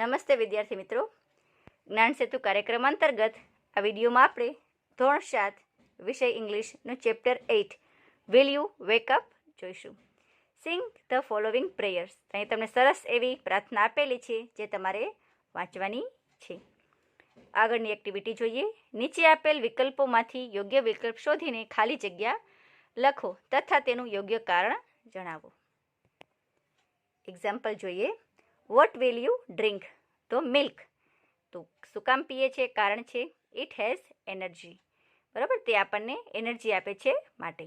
નમસ્તે વિદ્યાર્થી મિત્રો, જ્ઞાન સેતુ કાર્યક્રમ અંતર્ગત આ વિડીયોમાં આપણે ધોરણ 7 વિષય ઇંગ્લિશનું chapter 8 will you wake up જોઈશું. Sing the following prayers. અહીં તમને સરસ એવી પ્રાર્થના આપેલી છે જે તમારે વાંચવાની છે. આગળની એક્ટિવિટી જોઈએ. નીચે આપેલ વિકલ્પોમાંથી યોગ્ય વિકલ્પ શોધીને ખાલી જગ્યા લખો તથા તેનું યોગ્ય કારણ જણાવો. એક્ઝામ્પલ જોઈએ. Vote will you drink? તો મિલ્ક. તો શું કામ પીએ છે? કારણ છે ઇટ હેઝ એનર્જી. બરાબર, તે આપણને એનર્જી આપે છે માટે.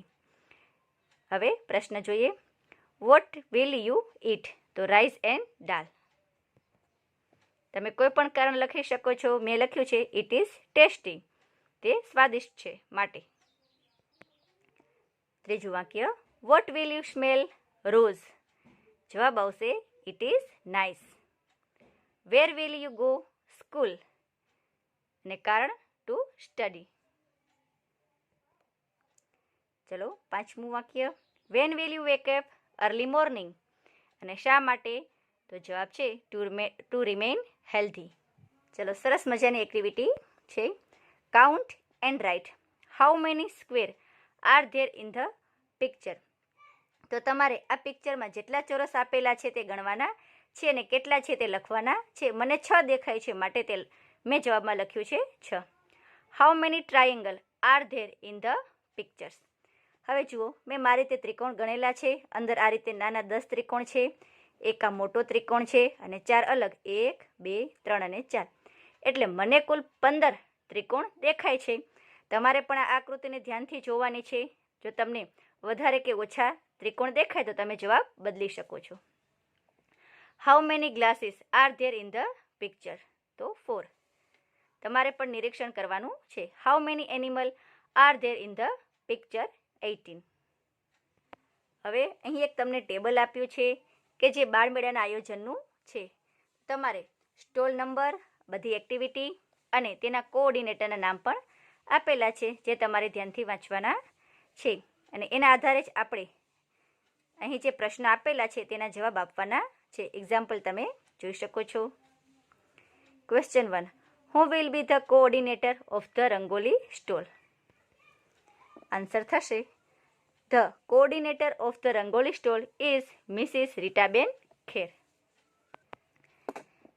હવે પ્રશ્ન જોઈએ. Vote will you it? તો રાઈસ એન્ડ દાલ. તમે કોઈ પણ કારણ લખી શકો છો. મેં લખ્યું છે ઇટ ઇઝ ટેસ્ટી. તે સ્વાદિષ્ટ છે માટે. ત્રીજું વાક્ય. Vote will you smell? Rose. જવાબ આવશે it is nice. Where will you go? School. અને કારણ ટુ સ્ટડી. ચલો પાંચમું વાક્ય. When will you wake up? Early morning. અને શા માટે? તો જવાબ છે ટુ રિમેઇન હેલ્ધી. ચલો સરસ મજાની એક્ટિવિટી છે. Count and write how many square are there in the picture. તો તમારે આ પિક્ચરમાં જેટલા ચોરસ આપેલા છે તે ગણવાના છે અને કેટલા છે તે લખવાના છે. મને 6 દેખાય છે માટે તે મેં જવાબમાં લખ્યું છે 6. How many triangle are there in the pictures. હવે જુઓ, મેં મારી રીતે ત્રિકોણ ગણેલા છે. અંદર આ રીતે નાના 10 ત્રિકોણ છે. એક આ મોટો ત્રિકોણ છે અને 4 અલગ, 1 2 3 અને 4. એટલે મને કુલ 15 ત્રિકોણ દેખાય છે. તમારે પણ આ આકૃતિને ધ્યાનથી જોવાની છે. જો તમને વધારે કે ઓછા ત્રિકોણ દેખાય તો તમે જવાબ બદલી શકો છો. How many glasses are there in the picture? તો 4. તમારે પણ નિરીક્ષણ કરવાનું છે. How many animal are there in the picture? 18. હવે અહીં એક તમને ટેબલ આપ્યું છે કે જે બાળમેળાના આયોજનનું છે. તમારે સ્ટોલ નંબર, બધી એક્ટિવિટી અને તેના કોઓર્ડિનેટરના નામ પણ આપેલા છે જે તમારે ધ્યાનથી વાંચવાના છે. અને એના આધારે જ આપણે અહીં જે પ્રશ્ન આપેલા છે તેના જવાબ આપવાના છે. એક્ઝામ્પલ તમે જોઈ શકો છો. Question 1. Who will be the coordinator of the rangoli stall? Answer થશે the coordinator of the rangoli stall is Mrs Ritaben Kher.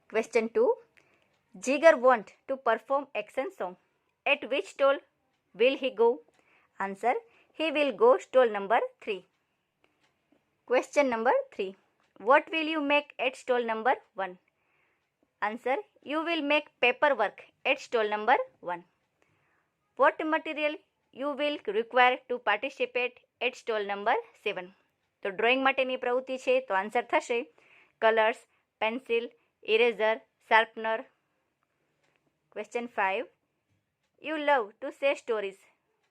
Question 2. Jigar want to perform action song. At which stall will he go? Answer he will go stall number 3. Question number 3. What will you make at stall number 1? Answer. You will make paperwork at stall number 1. What material you will require to participate at stall number 7? તો drawing માટેની પ્રવૃત્તિ છે તો answer થશે colours, pencil, eraser, sharpener. Question 5. You love to say stories.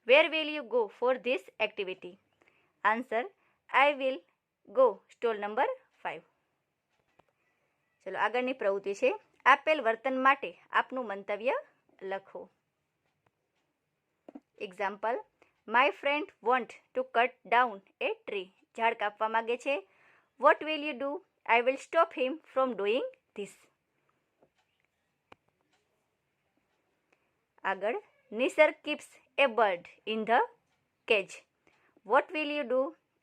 Where will you go for this activity? Answer. I will go stall number 5. ચલો આગળની પ્રવૃત્તિ છે. આપેલ વર્તન માટે આપનું મંતવ્ય લખો. Example. My friend want to cut down A tree. ઝાડ કાપવા માંગે છે. Vote will you do? I will stop him from doing this. આગળ. નિસર્ગ keeps a bird in the cage. What will you do?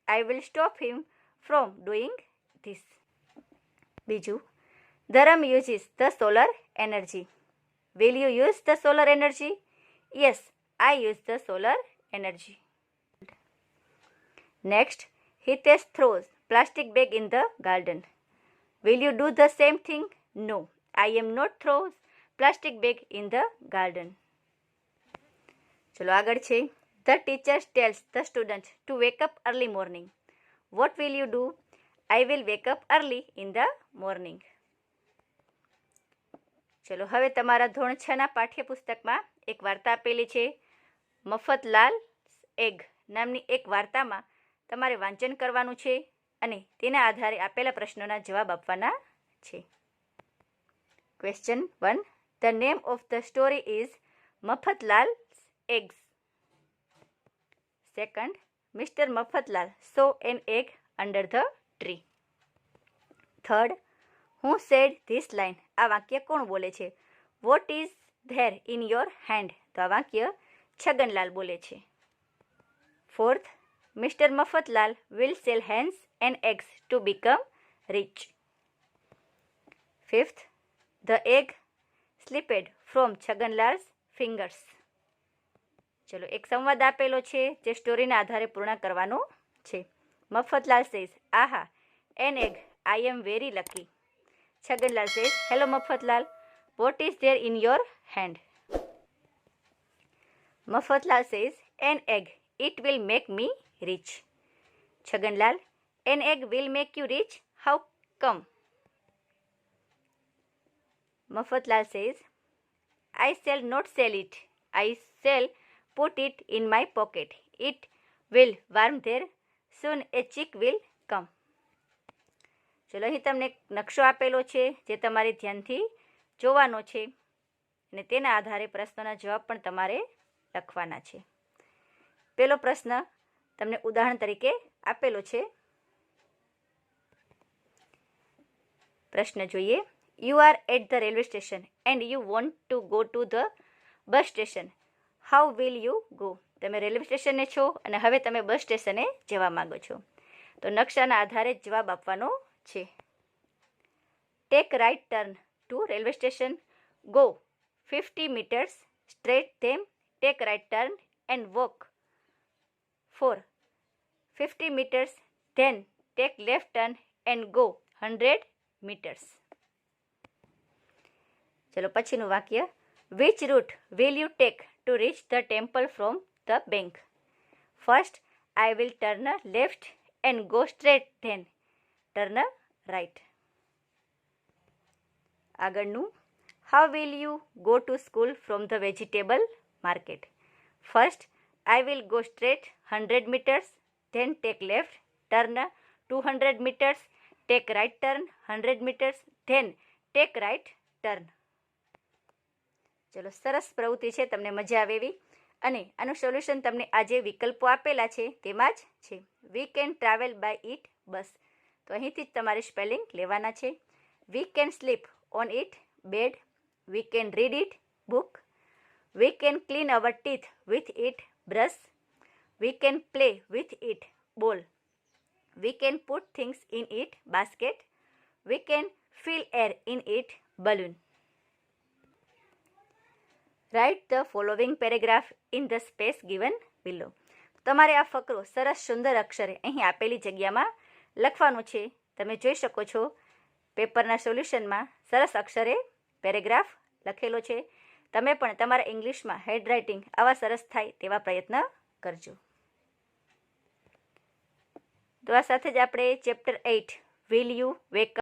I will stop him from doing this. બીજું. ધરમ uses the solar energy. Will you use the solar energy? Yes, I use the solar energy. Next. Hitesh throws plastic bag in the garden. Will you do the same thing? No, I am not throws plastic bag in the garden. ચલો આગળ છે. The teacher tells the student to wake up early morning. What will you do? I will wake up early in the morning. ચલો હવે તમારા ધોરણ 6ના પાઠ્યપુસ્તકમાં એક વાર્તા આપેલી છે. મફતલાલ એગ નામની એક વાર્તામાં તમારે વાંચન કરવાનું છે અને તેના આધારે આપેલા પ્રશ્નોના જવાબ આપવાના છે. Question 1. The name of the story is Mafatlal eggs. Second, Mr. Mafatlal saw an egg under the tree. Third, who said this line, આ વાક્ય કોણ બોલે છે? What is there in your hand, તો આ વાક્ય છગનલાલ બોલે છે. Fourth, Mr Mafatlal will sell hens and eggs to become rich. Fifth, the egg slipped from Chhaganlal's fingers. ચલો, એક સંવાદ આપેલો છે જે સ્ટોરીના આધારે પૂર્ણ કરવાનો છે. Mafatlal says, aha, an egg, I am very lucky. Chhaganlal says, hello Mafatlal, what is there in your hand? Mafatlal says, an egg, it will make me rich. Chhaganlal, an egg will make you rich, how come? Mafatlal says, I shall not sell it. I shall put it in my pocket. It will warm there. Soon a chick will come. ચલો, અહીં તમને એક નકશો આપેલો છે જે તમારે ધ્યાનથી જોવાનો છે અને તેના આધારે પ્રશ્નોના જવાબ પણ તમારે લખવાના છે. પહેલો પ્રશ્ન તમને ઉદાહરણ તરીકે આપેલો છે. પ્રશ્ન જોઈએ. You are at the railway station and you want to go to the bus station. How will you go? તમે રેલવે સ્ટેશને છો અને હવે તમે બસ સ્ટેશને જવા માંગો છો. તો નકશાના આધારે જ જવાબ આપવાનો છે. Take right turn to railway station. Go 50 meters straight, then take right turn and walk for 50 meters, then take left turn and go 100 meters. ચલો, પછીનું વાક્ય. Which route will you take to reach the temple from the bank? First, I will turn left and go straight, then turn right. આગળનું. How will you go to school from the vegetable market? First, I will go straight 100 meters, then take left, turn 200 meters, take right turn 100 meters, then take right turn. ચલો, સરસ પ્રવૃત્તિ છે, તમને મજા આવે એવી. અને આનું સોલ્યુશન તમને આ જે વિકલ્પો આપેલા છે તેમાં જ છે. We can travel by it bus, તો અહીંથી જ તમારે સ્પેલિંગ લેવાના છે. We can sleep on it bed. We can read it book. We can clean our teeth with it brush. We can play with it ball. We can put things in it basket. We can fill air in it balloon. Write the following paragraph in the space given below. તમારે આ ફકરો સરસ સુંદર અક્ષરે અહીં આપેલી જગ્યામાં લખવાનું છે. તમે જોઈ શકો છો પેપરના સોલ્યુશનમાં સરસ અક્ષરે પેરેગ્રાફ લખેલો છે. તમે પણ તમારા ઇંગ્લિશમાં હેન્ડરાઇટિંગ આવા સરસ થાય તેવા પ્રયત્ન કરજો. તો આ સાથે જ આપણે ચેપ્ટર 8 વિલ યુ વેક